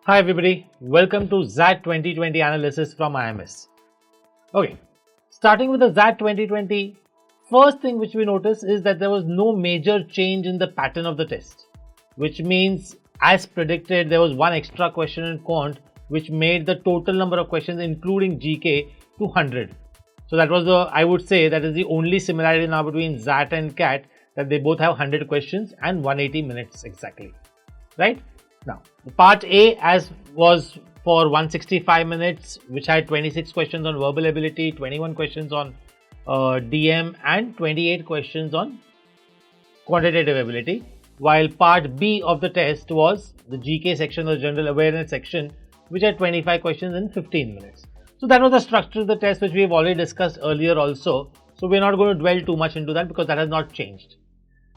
Hi everybody, welcome to XAT 2020 Analysis from IMS. Okay, starting with the XAT 2020, first thing which we notice is that there was no major change in the pattern of the test, which means as predicted there was one extra question in quant which made the total number of questions including GK to 100. So that was I would say that is the only similarity now between XAT and CAT, that they both have 100 questions and 180 minutes exactly, right? Now, part A as was for 165 minutes, which had 26 questions on verbal ability, 21 questions on DM and 28 questions on quantitative ability, while part B of the test was the GK section or general awareness section, which had 25 questions in 15 minutes. So that was the structure of the test which we have already discussed earlier also. So we're not going to dwell too much into that because that has not changed.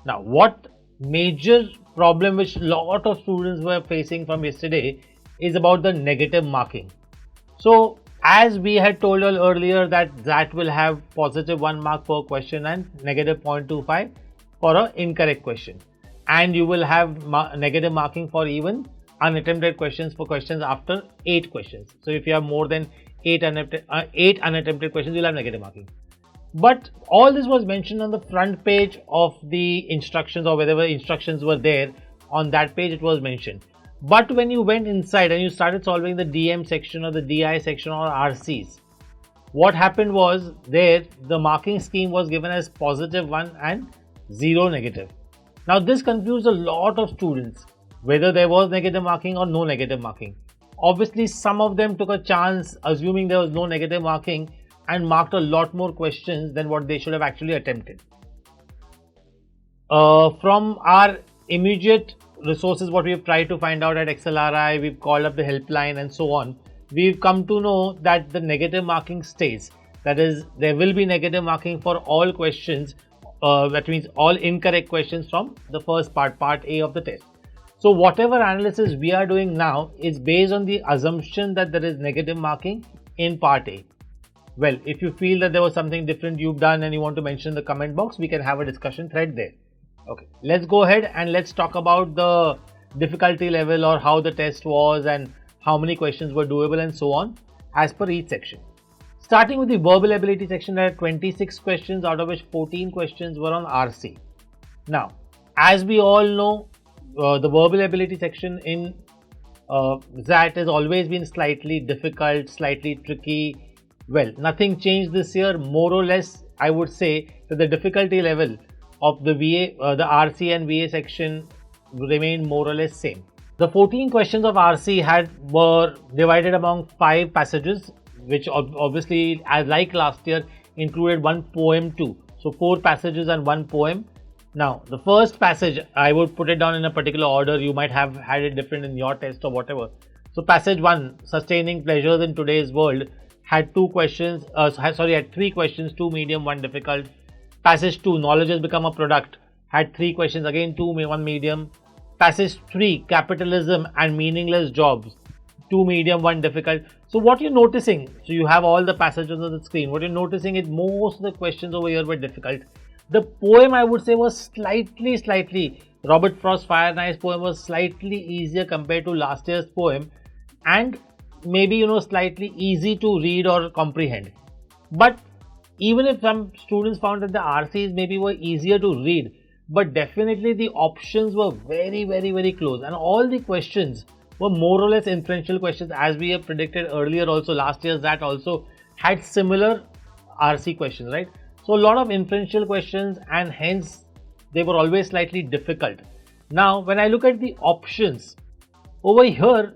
Now, what major problem which a lot of students were facing from yesterday is about the negative marking. So as we had told you earlier that XAT will have positive 1 mark per question and negative 0.25 for an incorrect question, and you will have negative marking for even unattempted questions for questions after 8 questions. So if you have more than 8 unattempted questions, you'll have negative marking. But all this was mentioned on the front page of the instructions, or whatever instructions were there on that page, it was mentioned. But when you went inside and you started solving the DM section or the DI section or RCs, what happened was there the marking scheme was given as positive 1 and 0 negative. Now this confused a lot of students whether there was negative marking or no negative marking. Obviously some of them took a chance assuming there was no negative marking and marked a lot more questions than what they should have actually attempted. From our immediate resources, what we have tried to find out at XLRI, we've called up the helpline and so on, we've come to know that the negative marking stays. That is, there will be negative marking for all questions, that means all incorrect questions from the first part A of the test. So whatever analysis we are doing now is based on the assumption that there is negative marking in part A. Well, if you feel that there was something different you've done and you want to mention in the comment box, we can have a discussion thread there. Okay, let's go ahead and let's talk about the difficulty level or how the test was and how many questions were doable and so on as per each section. Starting with the verbal ability section, there are 26 questions, out of which 14 questions were on RC. Now, as we all know, the verbal ability section in XAT has always been slightly difficult, slightly tricky. Well, nothing changed this year. More or less, I would say that the difficulty level of the VA, the RC and VA section remained more or less same. The 14 questions of RC were divided among 5 passages, which obviously, as like last year, included one poem too. So 4 passages and 1 poem. Now, the first passage, I would put it down in a particular order. You might have had it different in your test or whatever. So passage 1, sustaining pleasures in today's world, had 2 questions, had 3 questions, 2 medium, 1 difficult. Passage 2, knowledge has become a product, had 3 questions, again 2, 1 medium. Passage 3, capitalism and meaningless jobs, 2 medium, 1 difficult. So what you're noticing, so you have all the passages on the screen, what you're noticing is most of the questions over here were difficult. The poem, I would say, was slightly, Robert Frost's Fire and Ice poem was slightly easier compared to last year's poem, and maybe slightly easy to read or comprehend. But even if some students found that the RCs maybe were easier to read, but definitely the options were very close, and all the questions were more or less inferential questions, as we have predicted earlier. Also last year's that also had similar RC questions, right? So a lot of inferential questions, and hence they were always slightly difficult. Now when I look at the options over here,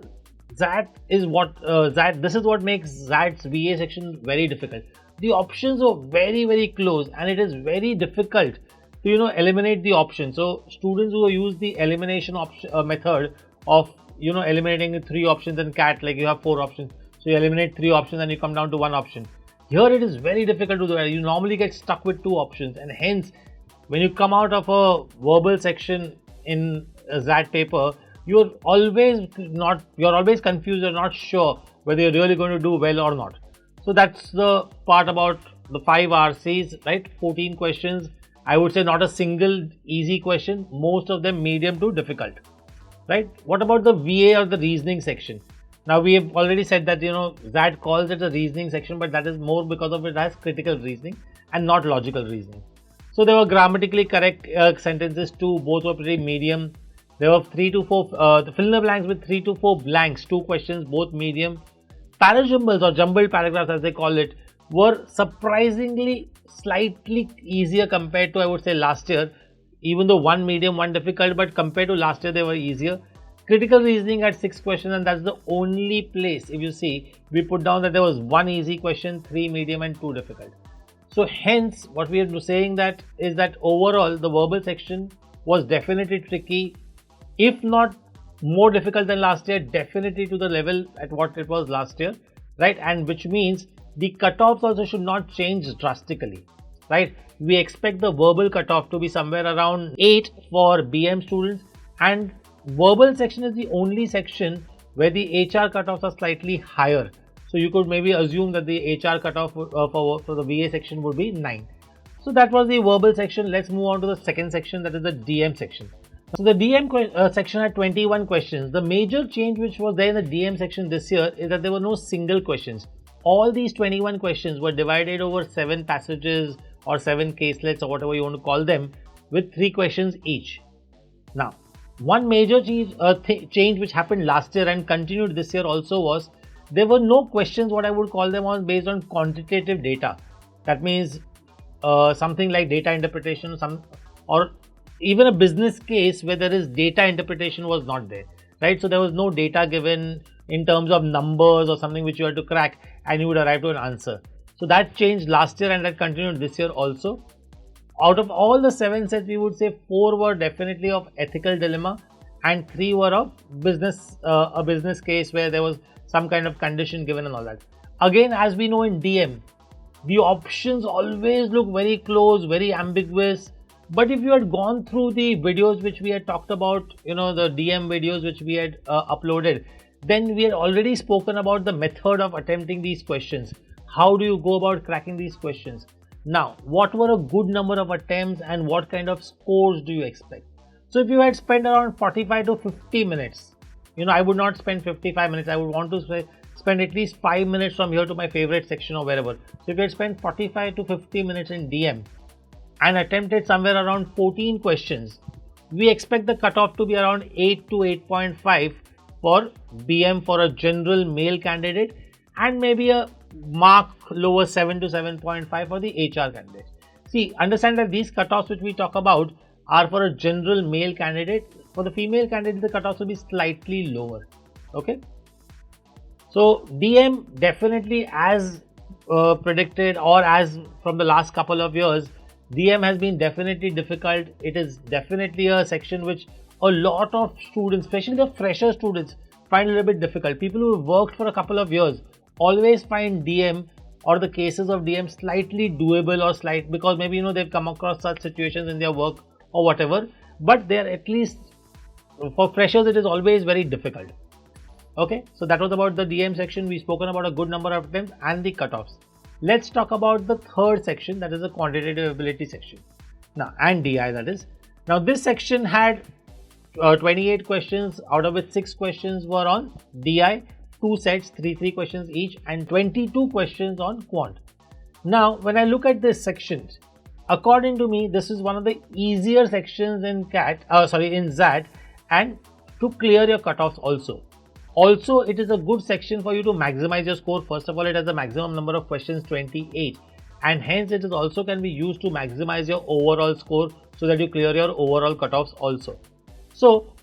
this is what makes XAT's VA section very difficult. The options are very close, and it is very difficult to eliminate the option. So students who use the elimination method of eliminating 3 options in CAT, like you have 4 options, so you eliminate 3 options and you come down to 1 option. Here it is very difficult to do that. You normally get stuck with 2 options, and hence when you come out of a verbal section in a XAT paper, you're always confused, you're not sure whether you're really going to do well or not. So that's the part about the 5 RCs, right? 14 questions. I would say not a single easy question, most of them medium to difficult, right? What about the VA or the reasoning section? Now we have already said that XAT calls it a reasoning section, but that is more because of it has critical reasoning and not logical reasoning. So there were grammatically correct sentences too, both were pretty medium. There were 3 to 4 the fill in the blanks with 3 to 4 blanks, 2 questions, both medium. Parajumbles or jumbled paragraphs as they call it were surprisingly slightly easier compared to, I would say, last year, even though one medium, one difficult, but compared to last year they were easier. Critical reasoning had 6 questions, and that's the only place, if you see, we put down that there was 1 easy question, 3 medium and 2 difficult. So hence what we are saying that is that overall the verbal section was definitely tricky, if not more difficult than last year, definitely to the level at what it was last year, right? And which means the cutoffs also should not change drastically, right? We expect the verbal cutoff to be somewhere around 8 for BM students, and verbal section is the only section where the HR cutoffs are slightly higher. So you could maybe assume that the HR cutoff for the VA section would be 9. So that was the verbal section. Let's move on to the second section, that is the DM section. So the DM section had 21 questions. The major change which was there in the DM section this year is that there were no single questions. All these 21 questions were divided over 7 passages or 7 caselets or whatever you want to call them, with 3 questions each. Now, one major change which happened last year and continued this year also was there were no questions, what I would call them, on based on quantitative data. That means something like data interpretation, or even a business case where there is data interpretation was not there, right? So there was no data given in terms of numbers or something which you had to crack and you would arrive to an answer. So that changed last year and that continued this year also. Out of all the 7 sets, we would say 4 were definitely of ethical dilemma and 3 were of a business case where there was some kind of condition given and all that. Again, as we know in DM, the options always look very close, very ambiguous. But if you had gone through the videos which we had talked about, the DM videos which we had uploaded, then we had already spoken about the method of attempting these questions. How do you go about cracking these questions? Now, what were a good number of attempts and what kind of scores do you expect? So if you had spent around 45 to 50 minutes, I would not spend 55 minutes. I would want to spend at least 5 minutes from here to my favorite section or wherever. So if you had spent 45 to 50 minutes in DM and attempted somewhere around 14 questions, we expect the cutoff to be around 8 to 8.5 for BM for a general male candidate, and maybe a mark lower 7 to 7.5 for the HR candidate. See, understand that these cutoffs which we talk about are for a general male candidate. For the female candidate, the cutoffs will be slightly lower. Okay. So DM definitely, as predicted, or as from the last couple of years, DM has been definitely difficult. It is definitely a section which a lot of students, especially the fresher students, find a little bit difficult. People who have worked for a couple of years always find DM or the cases of DM slightly doable or because maybe they've come across such situations in their work or whatever, but they're at least, for freshers it is always very difficult. Okay, so that was about the DM section. We've spoken about a good number of attempts and the cutoffs. Let's talk about the third section, that is the quantitative ability section. Now, and DI, that is. Now this section had 28 questions, out of which 6 questions were on DI, 2 sets, 3 questions each, and 22 questions on quant. Now, when I look at this section, according to me, this is one of the easier sections in XAT, and to clear your cutoffs also. Also, it is a good section for you to maximize your score. First of all, it has a maximum number of questions, 28, and hence it is also can be used to maximize your overall score so that you clear your overall cutoffs also. So,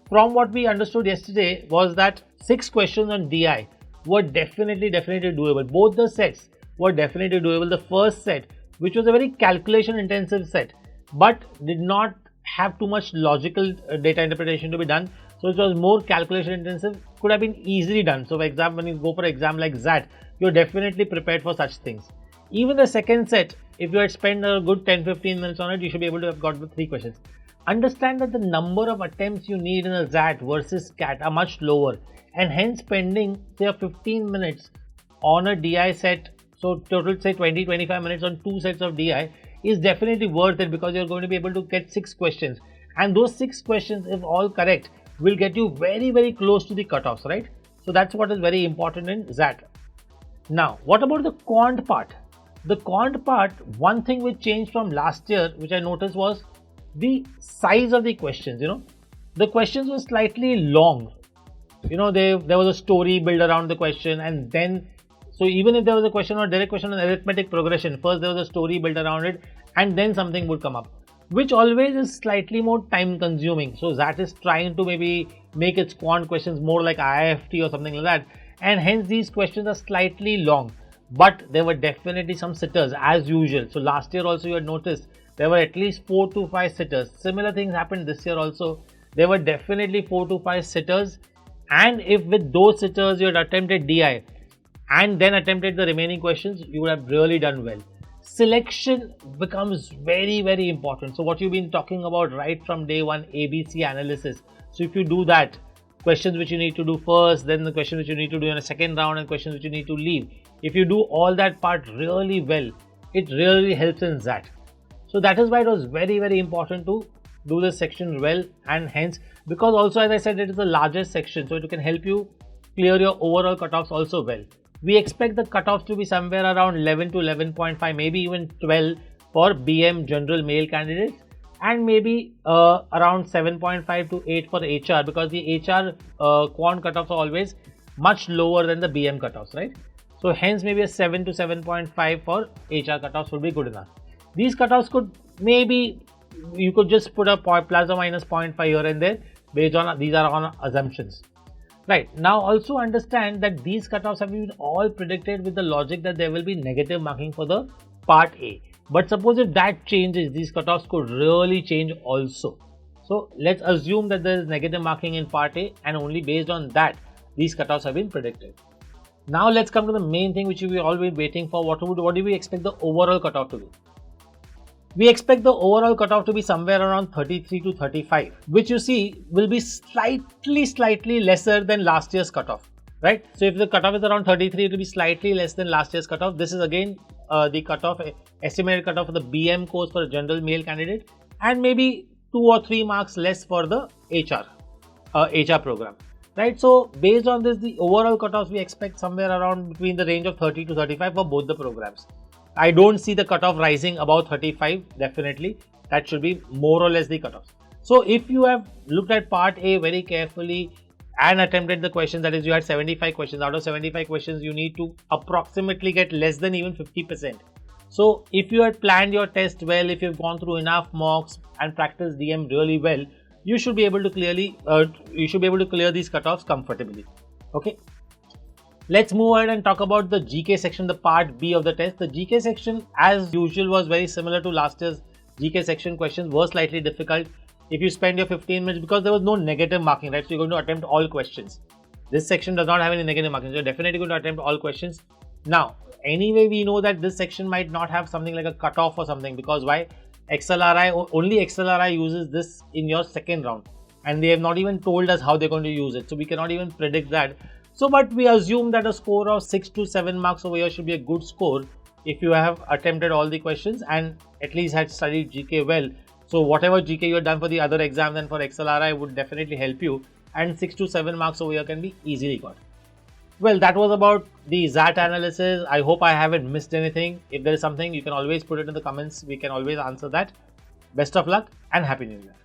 from what we understood yesterday was that 6 questions on DI were definitely doable. Both the sets were definitely doable. The first set, which was a very calculation intensive set, but did not have too much logical data interpretation to be done, so it was more calculation intensive, could have been easily done. So for example, when you go for an exam like XAT, you're definitely prepared for such things. Even the second set, if you had spent a good 10-15 minutes on it, you should be able to have got the 3 questions. Understand that the number of attempts you need in a XAT versus CAT are much lower, and hence spending say 15 minutes on a DI set, so total say 20-25 minutes on 2 sets of DI is definitely worth it, because you're going to be able to get 6 questions, and those 6 questions, if all correct, will get you very, very close to the cutoffs, right? So that's what is very important in XAT. Now, what about the quant part? The quant part, one thing which changed from last year, which I noticed, was the size of the questions. The questions were slightly long. There was a story built around the question, and then, so even if there was a question or direct question on arithmetic progression, first there was a story built around it, and then something would come up, which always is slightly more time consuming. So XAT is trying to maybe make its quant questions more like IIFT or something like that, and hence these questions are slightly long. But there were definitely some sitters as usual. So last year also you had noticed there were at least 4 to 5 sitters. Similar things happened this year also. There were definitely 4 to 5 sitters, and if with those sitters you had attempted DI and then attempted the remaining questions, you would have really done well. Selection becomes very, very important. So what you've been talking about right from day one, ABC analysis. So if you do that, questions which you need to do first, then the questions which you need to do in a second round, and questions which you need to leave. If you do all that part really well, it really helps in XAT. So that is why it was very, very important to do this section well, and hence, because also as I said, it is the largest section, so it can help you clear your overall cutoffs also well. We expect the cutoffs to be somewhere around 11 to 11.5, maybe even 12 for BM general male candidates, and maybe around 7.5 to 8 for HR, because the HR quant cutoffs are always much lower than the BM cutoffs, right? So hence maybe a 7 to 7.5 for HR cutoffs would be good enough. These cutoffs could maybe, you could just put a plus or minus 0.5 here and there based on, these are on assumptions. Right, now also understand that these cutoffs have been all predicted with the logic that there will be negative marking for the part A. But suppose if that changes, these cutoffs could really change also. So let's assume that there is negative marking in part A, and only based on that these cutoffs have been predicted. Now let's come to the main thing which we all been waiting for. What do we expect the overall cutoff to be? We expect the overall cutoff to be somewhere around 33 to 35, which you see will be slightly lesser than last year's cutoff, right? So if the cutoff is around 33, it will be slightly less than last year's cutoff. This is again the cutoff, estimated cutoff for the BM course for a general male candidate, and maybe 2 or 3 marks less for the HR program, right? So based on this, the overall cutoffs we expect somewhere around between the range of 30 to 35 for both the programs. I don't see the cutoff rising above 35, definitely. That should be more or less the cutoff. So if you have looked at part A very carefully and attempted the questions, that is, you had 75 questions. Out of 75 questions, you need to approximately get less than even 50%. So if you had planned your test well, if you've gone through enough mocks and practiced DM really well, you should be able to clear these cutoffs comfortably. Okay. Let's move ahead and talk about the GK section, the part B of the test. The GK section, as usual, was very similar to last year's GK section. Questions were slightly difficult. If you spend your 15 minutes, because there was no negative marking, right? So you're going to attempt all questions. This section does not have any negative marking, so you're definitely going to attempt all questions. Now, anyway, we know that this section might not have something like a cutoff or something, because why? Only XLRI uses this in your second round, and they have not even told us how they're going to use it. So we cannot even predict that. So, but we assume that a score of 6 to 7 marks over here should be a good score if you have attempted all the questions and at least had studied GK well. So whatever GK you have done for the other exams and for XLRI would definitely help you, and 6 to 7 marks over here can be easily got. Well, that was about the XAT analysis. I hope I haven't missed anything. If there is something, you can always put it in the comments. We can always answer that. Best of luck and Happy New Year.